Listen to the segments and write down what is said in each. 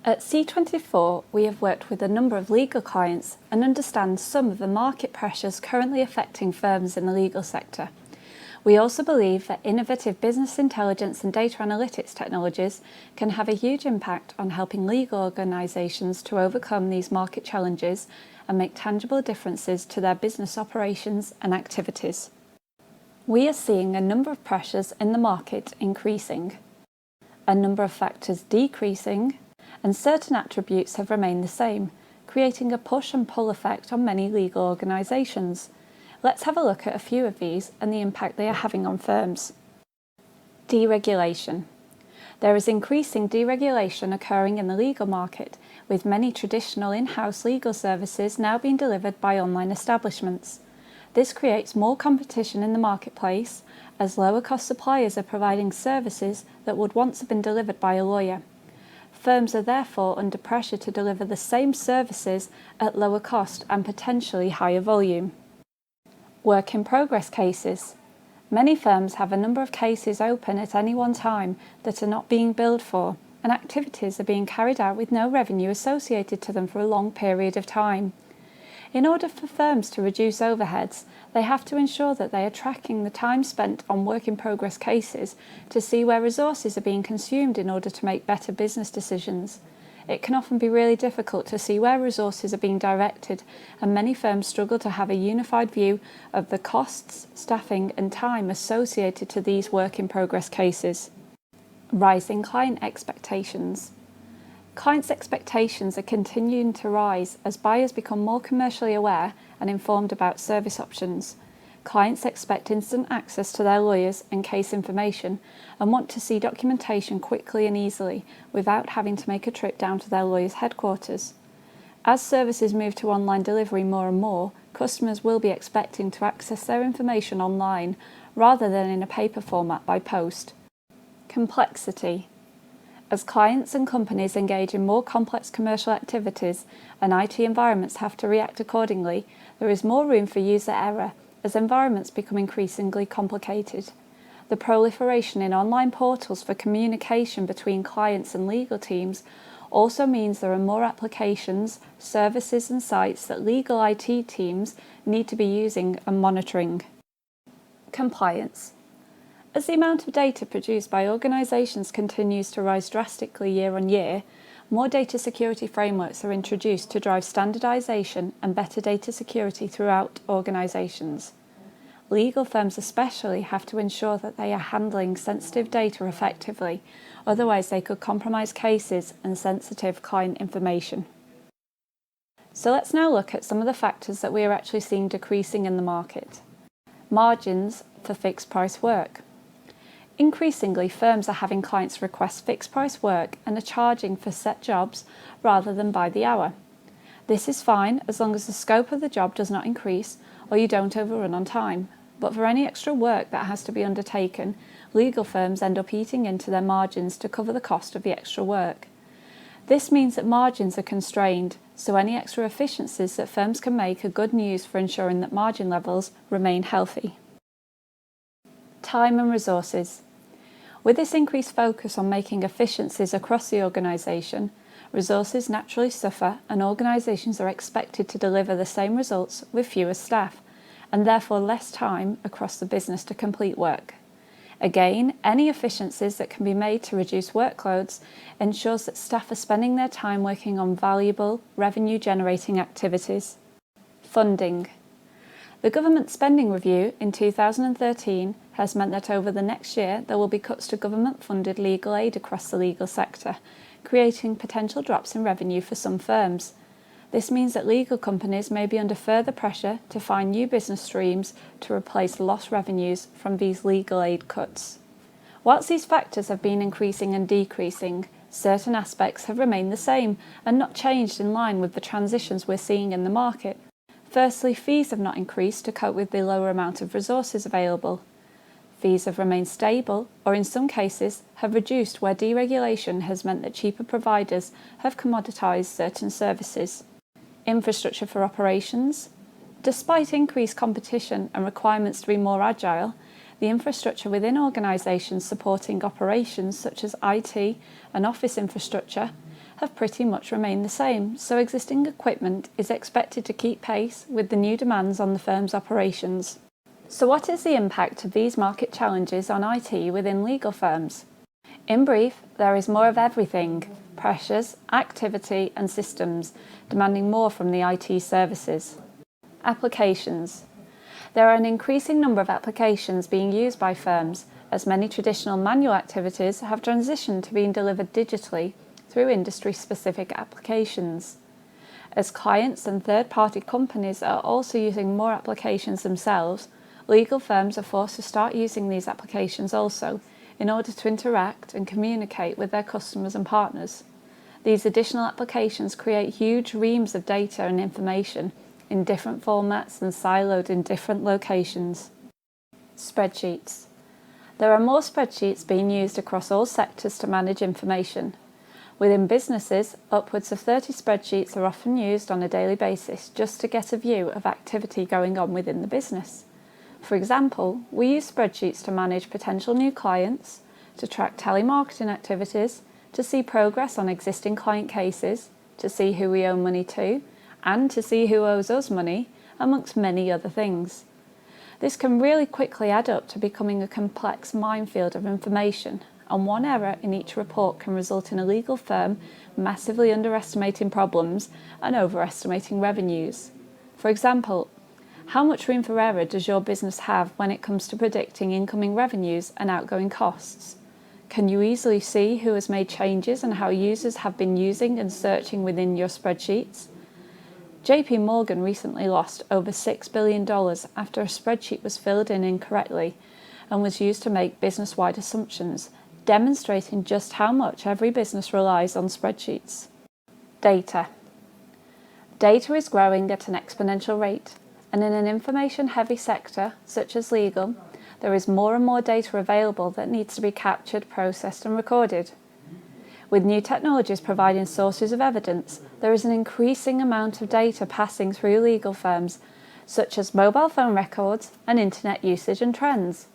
At C24, we have worked with a number of legal clients and understand some of the market pressures currently affecting firms in the legal sector. We also believe that innovative business intelligence and data analytics technologies can have a huge impact on helping legal organisations to overcome these market challenges and make tangible differences to their business operations and activities. We are seeing a number of pressures in the market increasing, a number of factors decreasing, and certain attributes have remained the same, creating a push and pull effect on many legal organisations. Let's have a look at a few of these and the impact they are having on firms. Deregulation. There is increasing deregulation occurring in the legal market, with many traditional in-house legal services now being delivered by online establishments. This creates more competition in the marketplace, as lower-cost suppliers are providing services that would once have been delivered by a lawyer. Firms are therefore under pressure to deliver the same services at lower cost and potentially higher volume. Work in progress cases. Many firms have a number of cases open at any one time that are not being billed for, and activities are being carried out with no revenue associated to them for a long period of time. In order for firms to reduce overheads, they have to ensure that they are tracking the time spent on work-in-progress cases to see where resources are being consumed in order to make better business decisions. It can often be really difficult to see where resources are being directed, and many firms struggle to have a unified view of the costs, staffing and time associated to these work-in-progress cases. Rising client expectations. Clients' expectations are continuing to rise as buyers become more commercially aware and informed about service options. Clients expect instant access to their lawyers and case information and want to see documentation quickly and easily without having to make a trip down to their lawyer's headquarters. As services move to online delivery more and more, customers will be expecting to access their information online rather than in a paper format by post. Complexity. As clients and companies engage in more complex commercial activities and IT environments have to react accordingly, there is more room for user error as environments become increasingly complicated. The proliferation in online portals for communication between clients and legal teams also means there are more applications, services and sites that legal IT teams need to be using and monitoring. Compliance. As the amount of data produced by organisations continues to rise drastically year on year, more data security frameworks are introduced to drive standardisation and better data security throughout organisations. Legal firms especially have to ensure that they are handling sensitive data effectively, otherwise they could compromise cases and sensitive client information. So let's now look at some of the factors that we are actually seeing decreasing in the market. Margins for fixed price work. Increasingly, firms are having clients request fixed price work and are charging for set jobs rather than by the hour. This is fine as long as the scope of the job does not increase or you don't overrun on time. But for any extra work that has to be undertaken, legal firms end up eating into their margins to cover the cost of the extra work. This means that margins are constrained, so any extra efficiencies that firms can make are good news for ensuring that margin levels remain healthy. Time and resources. With this increased focus on making efficiencies across the organisation, resources naturally suffer and organisations are expected to deliver the same results with fewer staff, and therefore less time across the business to complete work. Again, any efficiencies that can be made to reduce workloads ensures that staff are spending their time working on valuable, revenue-generating activities. Funding. The government spending review in 2013 has meant that over the next year there will be cuts to government-funded legal aid across the legal sector, creating potential drops in revenue for some firms. This means that legal companies may be under further pressure to find new business streams to replace lost revenues from these legal aid cuts. Whilst these factors have been increasing and decreasing, certain aspects have remained the same and not changed in line with the transitions we're seeing in the market. Firstly, fees have not increased to cope with the lower amount of resources available. Fees have remained stable, or in some cases have reduced where deregulation has meant that cheaper providers have commoditised certain services. Infrastructure for operations. Despite increased competition and requirements to be more agile, the infrastructure within organisations supporting operations such as IT and office infrastructure have pretty much remained the same, so existing equipment is expected to keep pace with the new demands on the firm's operations. So what is the impact of these market challenges on IT within legal firms? In brief, there is more of everything: pressures, activity and systems, demanding more from the IT services. Applications. There are an increasing number of applications being used by firms, as many traditional manual activities have transitioned to being delivered digitally through industry-specific applications. As clients and third-party companies are also using more applications themselves, legal firms are forced to start using these applications also in order to interact and communicate with their customers and partners. These additional applications create huge reams of data and information in different formats and siloed in different locations. Spreadsheets. There are more spreadsheets being used across all sectors to manage information. Within businesses, upwards of 30 spreadsheets are often used on a daily basis just to get a view of activity going on within the business. For example, we use spreadsheets to manage potential new clients, to track telemarketing activities, to see progress on existing client cases, to see who we owe money to, and to see who owes us money, amongst many other things. This can really quickly add up to becoming a complex minefield of information, and one error in each report can result in a legal firm massively underestimating problems and overestimating revenues. For example, how much room for error does your business have when it comes to predicting incoming revenues and outgoing costs? Can you easily see who has made changes and how users have been using and searching within your spreadsheets? JP Morgan recently lost over $6 billion after a spreadsheet was filled in incorrectly and was used to make business-wide assumptions, demonstrating just how much every business relies on spreadsheets. Data. Data is growing at an exponential rate, and in an information-heavy sector, such as legal, there is more and more data available that needs to be captured, processed and recorded. With new technologies providing sources of evidence, there is an increasing amount of data passing through legal firms, such as mobile phone records and internet usage and trends.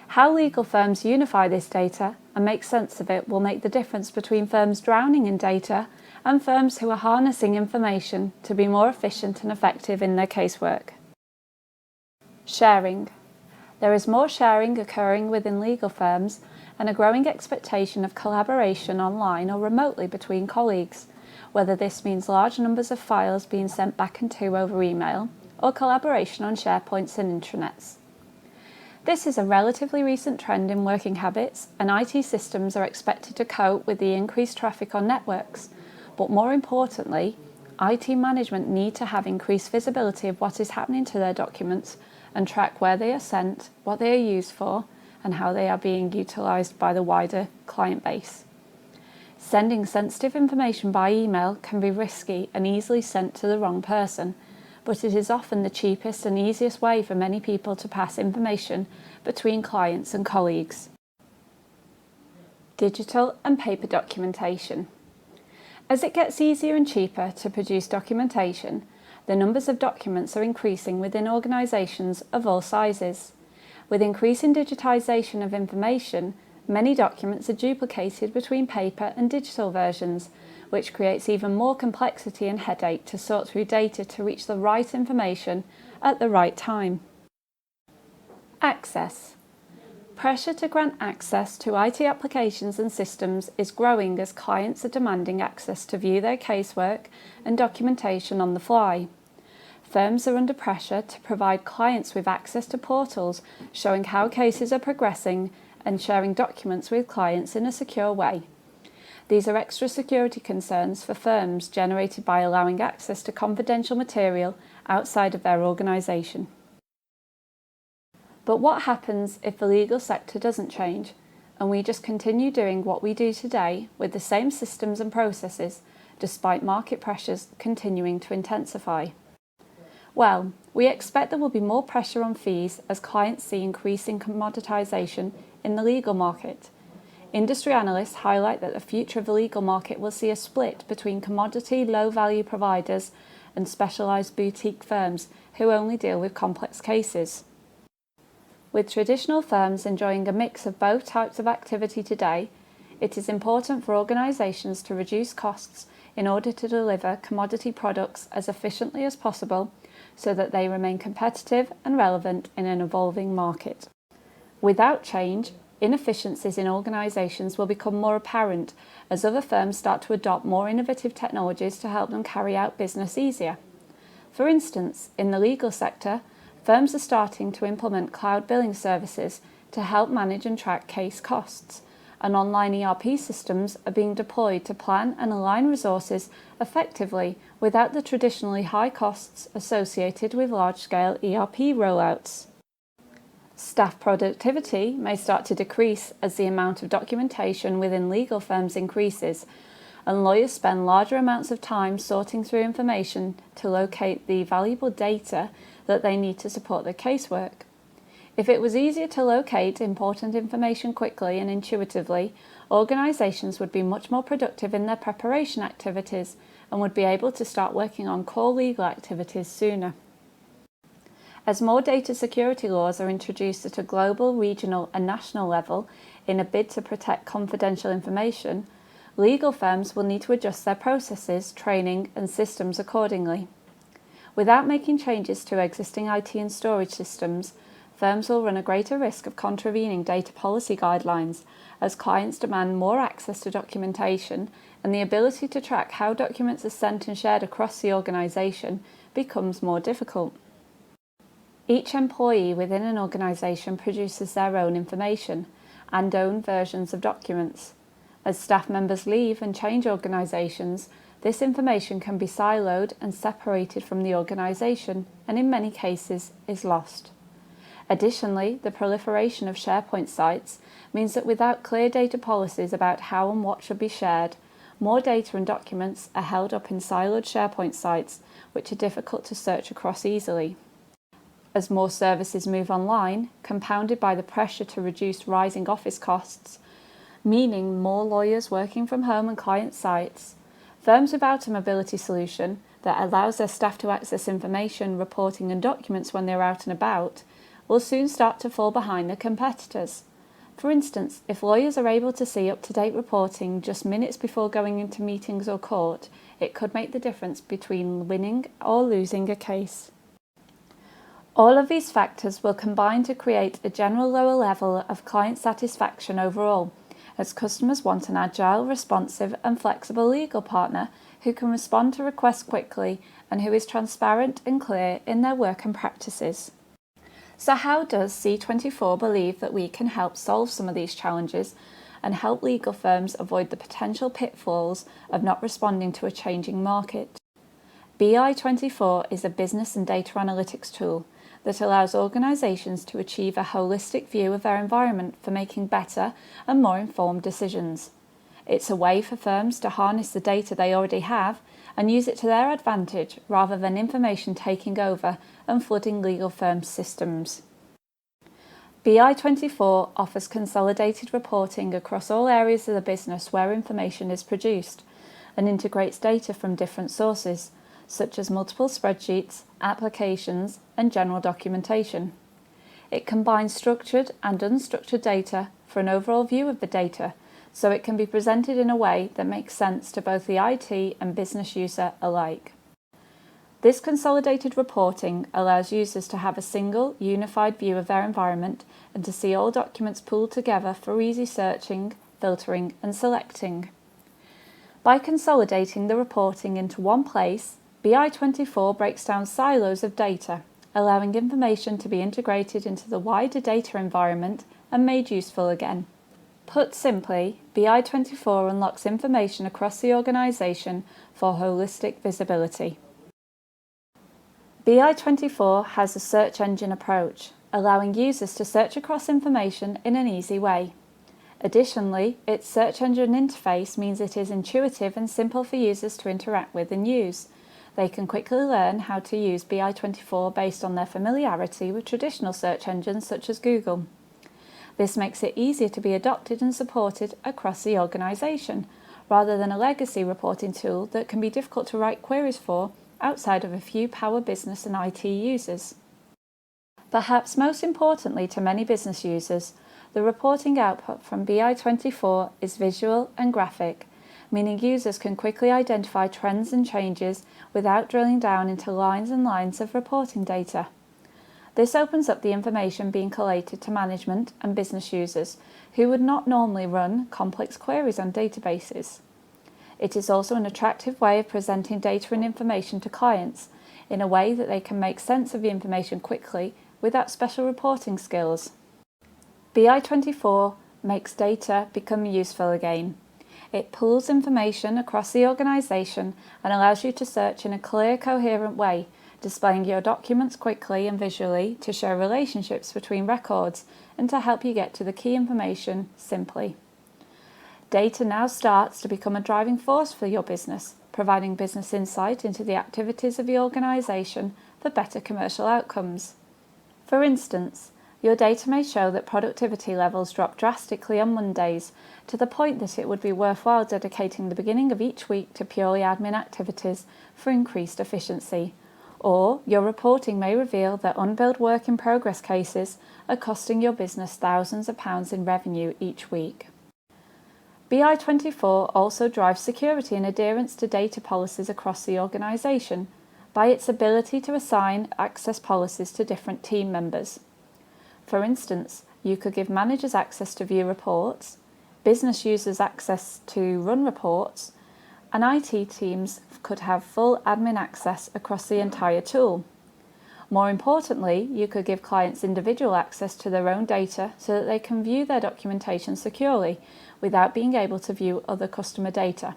How legal firms unify this data and make sense of it will make the difference between firms drowning in data and firms who are harnessing information to be more efficient and effective in their casework. Sharing. There is more sharing occurring within legal firms and a growing expectation of collaboration online or remotely between colleagues, whether this means large numbers of files being sent back and to over email or collaboration on SharePoints and intranets. This is a relatively recent trend in working habits, and IT systems are expected to cope with the increased traffic on networks. But more importantly, IT management need to have increased visibility of what is happening to their documents and track where they are sent, what they are used for, and how they are being utilised by the wider client base. Sending sensitive information by email can be risky and easily sent to the wrong person, but it is often the cheapest and easiest way for many people to pass information between clients and colleagues. Digital and paper documentation. As it gets easier and cheaper to produce documentation, the numbers of documents are increasing within organisations of all sizes. With increasing digitisation of information, many documents are duplicated between paper and digital versions, which creates even more complexity and headache to sort through data to reach the right information at the right time. Access. Pressure to grant access to IT applications and systems is growing as clients are demanding access to view their casework and documentation on the fly. Firms are under pressure to provide clients with access to portals showing how cases are progressing and sharing documents with clients in a secure way. These are extra security concerns for firms generated by allowing access to confidential material outside of their organisation. But what happens if the legal sector doesn't change and we just continue doing what we do today with the same systems and processes despite market pressures continuing to intensify? Well, we expect there will be more pressure on fees as clients see increasing commoditisation in the legal market. Industry analysts highlight that the future of the legal market will see a split between commodity low-value providers and specialised boutique firms who only deal with complex cases. With traditional firms enjoying a mix of both types of activity today, It is important for organisations to reduce costs in order to deliver commodity products as efficiently as possible so that they remain competitive and relevant in an evolving market. Without change, inefficiencies in organisations will become more apparent as other firms start to adopt more innovative technologies to help them carry out business easier. For instance, in the legal sector, firms are starting to implement cloud billing services to help manage and track case costs, and online ERP systems are being deployed to plan and align resources effectively without the traditionally high costs associated with large-scale ERP rollouts. Staff productivity may start to decrease as the amount of documentation within legal firms increases, and lawyers spend larger amounts of time sorting through information to locate the valuable data that they need to support their casework. If it was easier to locate important information quickly and intuitively, organisations would be much more productive in their preparation activities and would be able to start working on core legal activities sooner. As more data security laws are introduced at a global, regional and national level in a bid to protect confidential information, legal firms will need to adjust their processes, training and systems accordingly. Without making changes to existing IT and storage systems, firms will run a greater risk of contravening data policy guidelines as clients demand more access to documentation, and the ability to track how documents are sent and shared across the organisation becomes more difficult. Each employee within an organisation produces their own information and own versions of documents. As staff members leave and change organisations, this information can be siloed and separated from the organisation and in many cases is lost. Additionally, the proliferation of SharePoint sites means that without clear data policies about how and what should be shared, more data and documents are held up in siloed SharePoint sites, which are difficult to search across easily. As more services move online, compounded by the pressure to reduce rising office costs, meaning more lawyers working from home and client sites, firms without a mobility solution that allows their staff to access information, reporting and documents when they're out and about will soon start to fall behind their competitors. For instance, if lawyers are able to see up-to-date reporting just minutes before going into meetings or court, it could make the difference between winning or losing a case. All of these factors will combine to create a general lower level of client satisfaction overall, as customers want an agile, responsive and flexible legal partner who can respond to requests quickly and who is transparent and clear in their work and practices. So how does C24 believe that we can help solve some of these challenges and help legal firms avoid the potential pitfalls of not responding to a changing market? BI24 is a business and data analytics tool that allows organisations to achieve a holistic view of their environment for making better and more informed decisions. It's a way for firms to harness the data they already have and use it to their advantage rather than information taking over and flooding legal firms' systems. BI24 offers consolidated reporting across all areas of the business where information is produced and integrates data from different sources, such as multiple spreadsheets, applications, and general documentation. It combines structured and unstructured data for an overall view of the data, so it can be presented in a way that makes sense to both the IT and business user alike. This consolidated reporting allows users to have a single, unified view of their environment and to see all documents pooled together for easy searching, filtering, and selecting. By consolidating the reporting into one place, BI24 breaks down silos of data, allowing information to be integrated into the wider data environment and made useful again. Put simply, BI24 unlocks information across the organisation for holistic visibility. BI24 has a search engine approach, allowing users to search across information in an easy way. Additionally, its search engine interface means it is intuitive and simple for users to interact with and use. They can quickly learn how to use BI24 based on their familiarity with traditional search engines such as Google. This makes it easier to be adopted and supported across the organisation, rather than a legacy reporting tool that can be difficult to write queries for outside of a few power business and IT users. Perhaps most importantly to many business users, The reporting output from BI24 is visual and graphic, meaning users can quickly identify trends and changes without drilling down into lines and lines of reporting data. This opens up the information being collated to management and business users who would not normally run complex queries on databases. It is also an attractive way of presenting data and information to clients in a way that they can make sense of the information quickly without special reporting skills. BI24 makes data become useful again. It pools information across the organisation and allows you to search in a clear, coherent way, displaying your documents quickly and visually to show relationships between records and to help you get to the key information simply. Data now starts to become a driving force for your business, providing business insight into the activities of the organisation for better commercial outcomes. For instance, your data may show that productivity levels drop drastically on Mondays to the point that it would be worthwhile dedicating the beginning of each week to purely admin activities for increased efficiency. Or your reporting may reveal that unbilled work in progress cases are costing your business thousands of pounds in revenue each week. BI24 also drives security and adherence to data policies across the organisation by its ability to assign access policies to different team members. For instance, you could give managers access to view reports, business users access to run reports, and IT teams could have full admin access across the entire tool. More importantly, you could give clients individual access to their own data so that they can view their documentation securely without being able to view other customer data.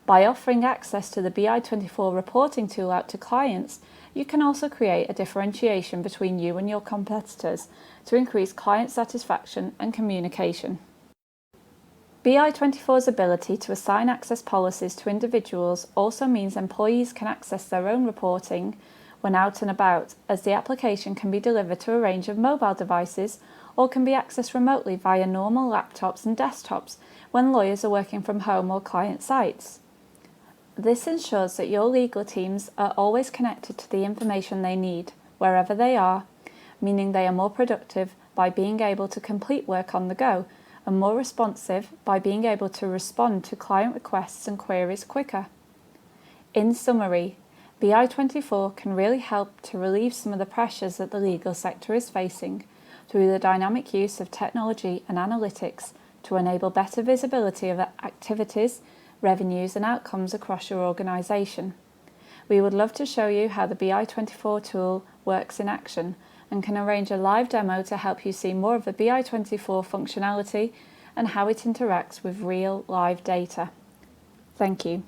By offering access to the BI24 reporting tool out to clients, you can also create a differentiation between you and your competitors to increase client satisfaction and communication. BI24's ability to assign access policies to individuals also means employees can access their own reporting when out and about, as the application can be delivered to a range of mobile devices or can be accessed remotely via normal laptops and desktops when lawyers are working from home or client sites. This ensures that your legal teams are always connected to the information they need, wherever they are, meaning they are more productive by being able to complete work on the go and more responsive by being able to respond to client requests and queries quicker. In summary, BI24 can really help to relieve some of the pressures that the legal sector is facing through the dynamic use of technology and analytics to enable better visibility of activities, revenues and outcomes across your organisation. We would love to show you how the BI24 tool works in action and can arrange a live demo to help you see more of the BI24 functionality and how it interacts with real live data. Thank you.